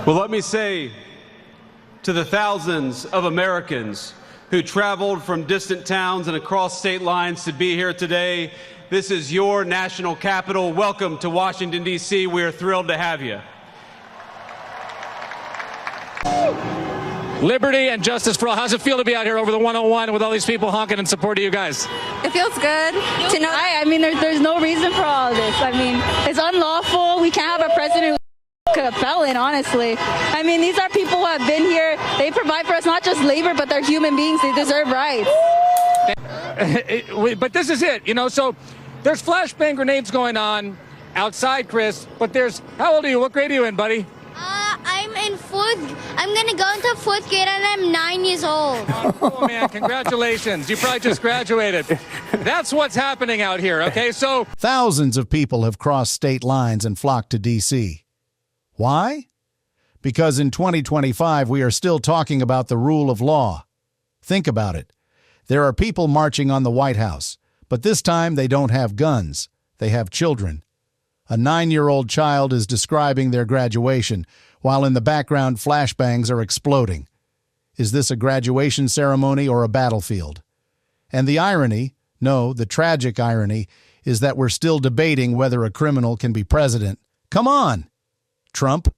Well, let me say to the thousands of Americans who traveled from distant towns and across state lines to be here today, this is your national capital. Welcome to Washington, D.C. We are thrilled to have you. Liberty and justice for all. How's it feel to be out here over the 101 with all these people honking in support of you guys? It feels good to know. I mean, there's no reason for all of this. I mean, it's unlawful. We can't have a president who's a felon, honestly. I mean, these are people who have been here. They provide for us not just labor, but they're human beings. They deserve rights. But this is it, you know, so there's flashbang grenades going on outside, Chris, but there's, how old are you? What grade are you in, buddy? I'm going to go into fourth grade and I'm 9 years old. Oh, man, congratulations. You probably just graduated. That's what's happening out here, okay? So thousands of people have crossed state lines and flocked to D.C. Why? Because in 2025, we are still talking about the rule of law. Think about it. There are people marching on the White House, but this time they don't have guns. They have children. A 9-year-old child is describing their graduation, while in the background flashbangs are exploding. Is this a graduation ceremony or a battlefield? And the irony, no, the tragic irony, is that we're still debating whether a criminal can be president. Come on, Trump.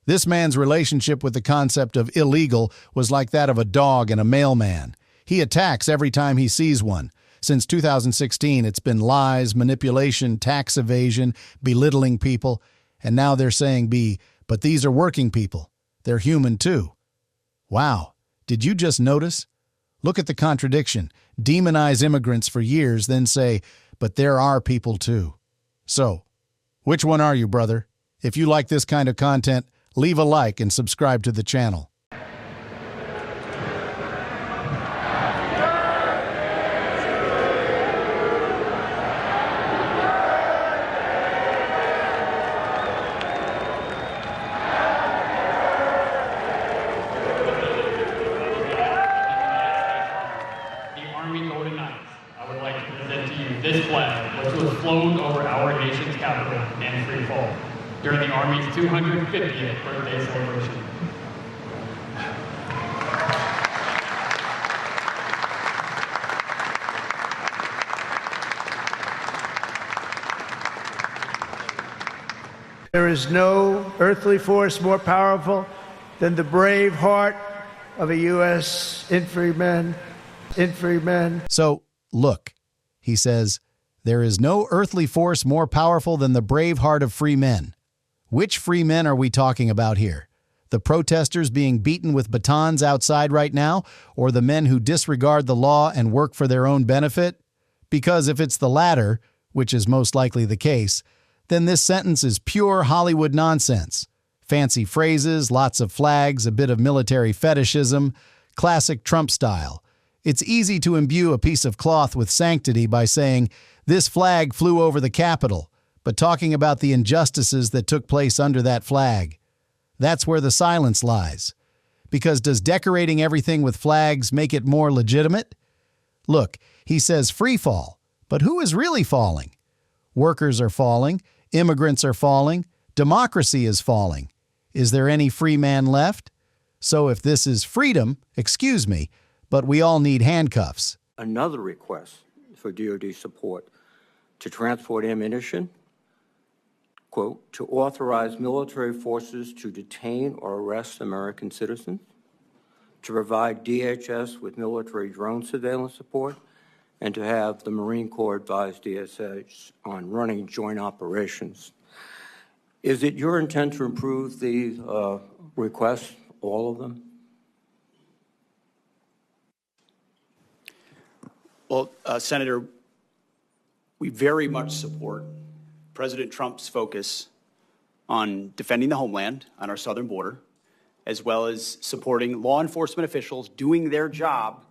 This man's relationship with the concept of illegal was like that of a dog and a mailman. He attacks every time he sees one. Since 2016, it's been lies, manipulation, tax evasion, belittling people, and now they're saying but these are working people. They're human too. Wow, did you just notice? Look at the contradiction. Demonize immigrants for years, then say, but there are people too. So, which one are you, brother? If you like this kind of content, leave a like and subscribe to the channel. This flag, which was flown over our nation's capital in free fall during the Army's 250th birthday celebration. There is no earthly force more powerful than the brave heart of a U.S. infantryman. So, look. He says, there is no earthly force more powerful than the brave heart of free men. Which free men are we talking about here? The protesters being beaten with batons outside right now, or the men who disregard the law and work for their own benefit? Because if it's the latter, which is most likely the case, then this sentence is pure Hollywood nonsense. Fancy phrases, lots of flags, a bit of military fetishism, classic Trump style. It's easy to imbue a piece of cloth with sanctity by saying, this flag flew over the Capitol, but talking about the injustices that took place under that flag. That's where the silence lies. Because does decorating everything with flags make it more legitimate? Look, he says free fall, but who is really falling? Workers are falling, immigrants are falling, democracy is falling. Is there any free man left? So if this is freedom, excuse me, but we all need handcuffs. Another request for DoD support to transport ammunition, quote, to authorize military forces to detain or arrest American citizens, to provide DHS with military drone surveillance support, and to have the Marine Corps advise DSH on running joint operations. Is it your intent to approve these requests, all of them? Well, Senator, we very much support President Trump's focus on defending the homeland on our southern border, as well as supporting law enforcement officials doing their job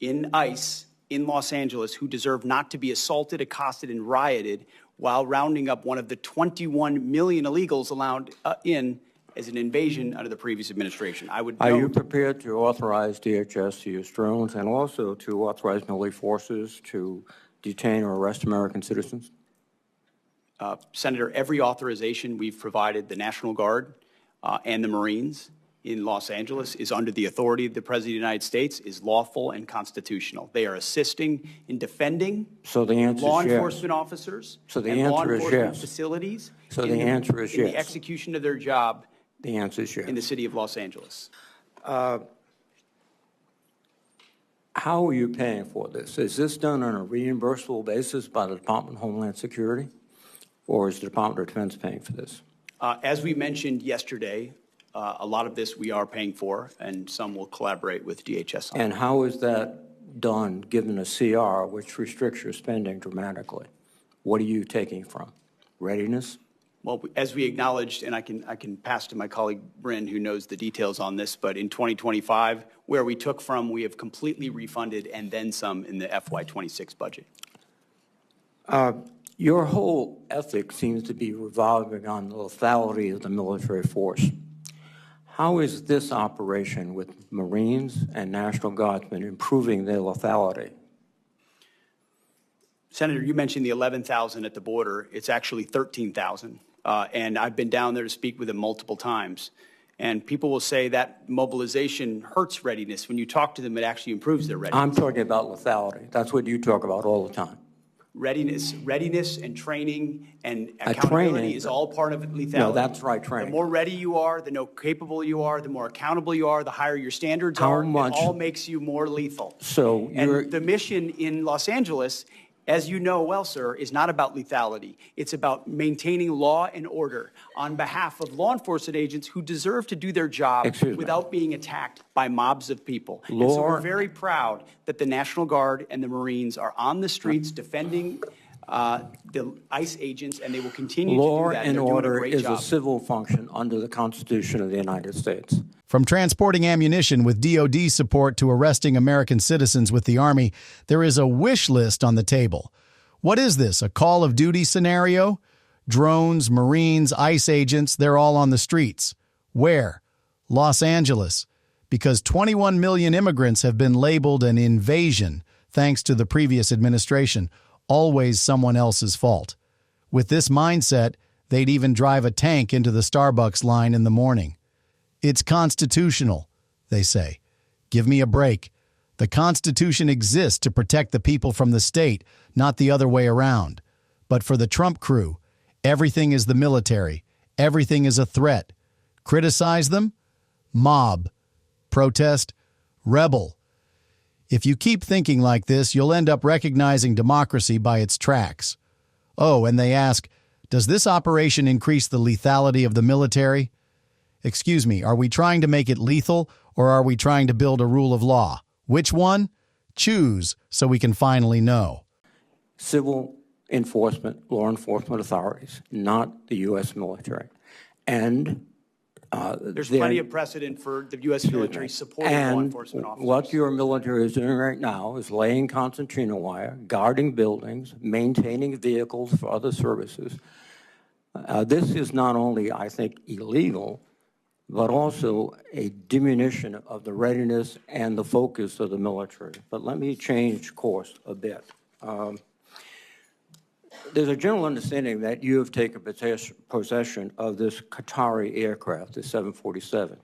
in ICE in Los Angeles who deserve not to be assaulted, accosted, and rioted while rounding up one of the 21 million illegals allowed in as an invasion under the previous administration. Are you prepared to authorize DHS to use drones and also to authorize military forces to detain or arrest American citizens? Senator, every authorization we've provided the National Guard and the Marines in Los Angeles is under the authority of the President of the United States, is lawful and constitutional. They are assisting in defending law enforcement officers and law enforcement facilities. So the answer is yes. In the execution of their job. The answer is yes. In the city of Los Angeles. How are you paying for this? Is this done on a reimbursable basis by the Department of Homeland Security, or is the Department of Defense paying for this? As we mentioned yesterday, a lot of this we are paying for, and some will collaborate with DHS on. And how is that done given a CR which restricts your spending dramatically? What are you taking from? Readiness? Well, as we acknowledged, and I can pass to my colleague Bryn, who knows the details on this, but in 2025, where we took from, we have completely refunded and then some in the FY26 budget. Your whole ethic seems to be revolving on the lethality of the military force. How is this operation with Marines and National Guardsmen improving their lethality? Senator, you mentioned the 11,000 at the border. It's actually 13,000. And I've been down there to speak with them multiple times. And people will say that mobilization hurts readiness. When you talk to them, it actually improves their readiness. I'm talking about lethality. That's what you talk about all the time. Readiness and training and accountability is all part of lethality. No, that's right, training. The more ready you are, the more capable you are, the more accountable you are, the higher your standards are. It all makes you more lethal. And the mission in Los Angeles, as you know well, sir, is not about lethality. It's about maintaining law and order on behalf of law enforcement agents who deserve to do their job without being attacked by mobs of people. And so we're very proud that the National Guard and the Marines are on the streets defending the ICE agents, and they will continue to do that. Law and order is a civil function under the Constitution of the United States. From transporting ammunition with DoD support to arresting American citizens with the Army, there is a wish list on the table. What is this, a Call of Duty scenario? Drones, Marines, ICE agents, they're all on the streets. Where? Los Angeles. Because 21 million immigrants have been labeled an invasion, thanks to the previous administration. Always someone else's fault. With this mindset, they'd even drive a tank into the Starbucks line in the morning. It's constitutional, they say. Give me a break. The Constitution exists to protect the people from the state, not the other way around. But for the Trump crew, everything is the military. Everything is a threat. Criticize them? Mob. Protest? Rebel. If you keep thinking like this, you'll end up recognizing democracy by its tracks. Oh, and they ask, does this operation increase the lethality of the military? Excuse me, are we trying to make it lethal, or are we trying to build a rule of law? Which one? Choose so we can finally know. Civil enforcement, law enforcement authorities, not the U.S. military. And there's plenty of precedent for the U.S. military supporting law enforcement officers. What your military is doing right now is laying concertina wire, guarding buildings, maintaining vehicles for other services. This is not only, I think, illegal, but also a diminution of the readiness and the focus of the military. But let me change course a bit. There's a general understanding that you have taken possession of this Qatari aircraft, the 747.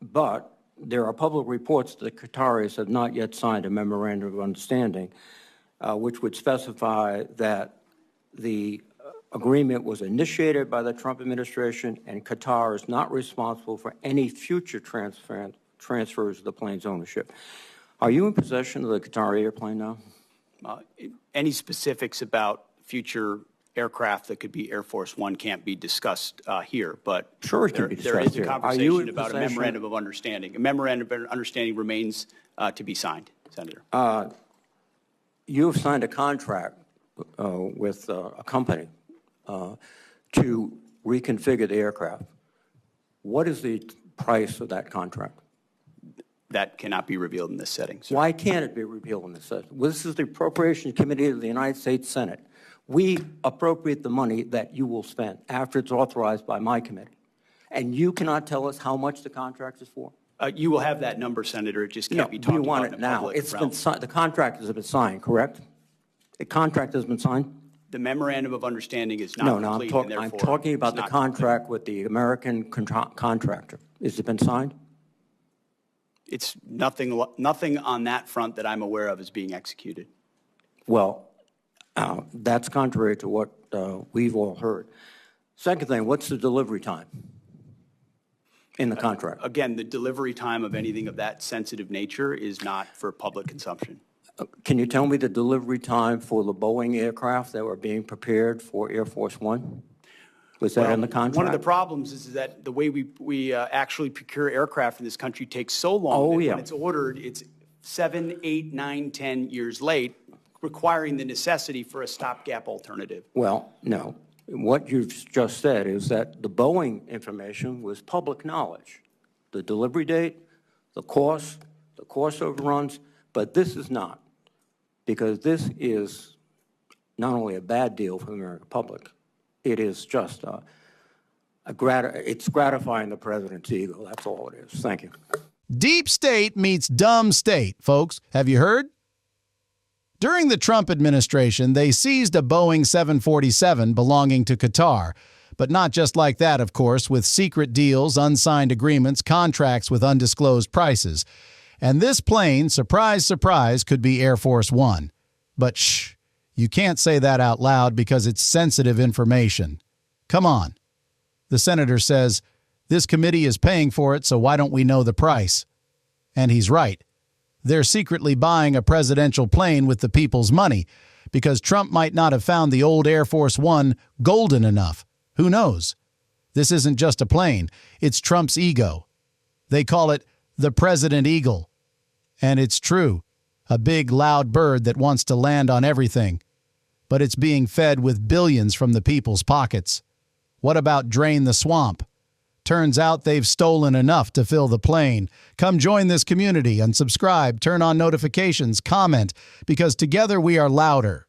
But there are public reports that the Qataris have not yet signed a memorandum of understanding, which would specify that the agreement was initiated by the Trump administration, and Qatar is not responsible for any future transfers of the plane's ownership. Are you in possession of the Qatari airplane now? Any specifics about future aircraft that could be Air Force One can't be discussed here, but sure it can be discussed there is a here. conversation about a memorandum of understanding. A memorandum of understanding remains to be signed, Senator. You have signed a contract with a company to reconfigure the aircraft. What is the price of that contract? That cannot be revealed in this setting, sir. Why can't it be revealed in this setting? Well, this is the Appropriations Committee of the United States Senate. We appropriate the money that you will spend after it's authorized by my committee. And you cannot tell us how much the contract is for? You will have that number, Senator. It just can't be talked about. You want it now. It's been signed. The contract has been signed, correct? The contract has been signed? The memorandum of understanding is not No, complete, and I'm therefore talking about it's the not contract with the American contractor. Has it been signed? It's nothing on that front that I'm aware of is being executed. Well, that's contrary to what we've all heard. Second thing, what's the delivery time in the contract? Again, the delivery time of anything of that sensitive nature is not for public consumption. Can you tell me the delivery time for the Boeing aircraft that were being prepared for Air Force One? Was that in the contract? One of the problems is that the way we actually procure aircraft in this country takes so long that when it's ordered, it's 7, 8, 9, 10 years late, requiring the necessity for a stopgap alternative. Well, no. What you've just said is that the Boeing information was public knowledge. The delivery date, the cost overruns, but this is not. Because this is not only a bad deal for the American public, it is just it's gratifying the president's ego. That's all it is. Thank you. Deep state meets dumb state, folks. Have you heard? During the Trump administration, they seized a Boeing 747 belonging to Qatar. But not just like that, of course, with secret deals, unsigned agreements, contracts with undisclosed prices. And this plane, surprise, surprise, could be Air Force One. But shh, you can't say that out loud because it's sensitive information. Come on. The senator says, this committee is paying for it, so why don't we know the price? And he's right. They're secretly buying a presidential plane with the people's money because Trump might not have found the old Air Force One golden enough. Who knows? This isn't just a plane. It's Trump's ego. They call it the President Eagle. And it's true, a big, loud bird that wants to land on everything. But it's being fed with billions from the people's pockets. What about drain the swamp? Turns out they've stolen enough to fill the plane. Come join this community and subscribe, turn on notifications, comment, because together we are louder.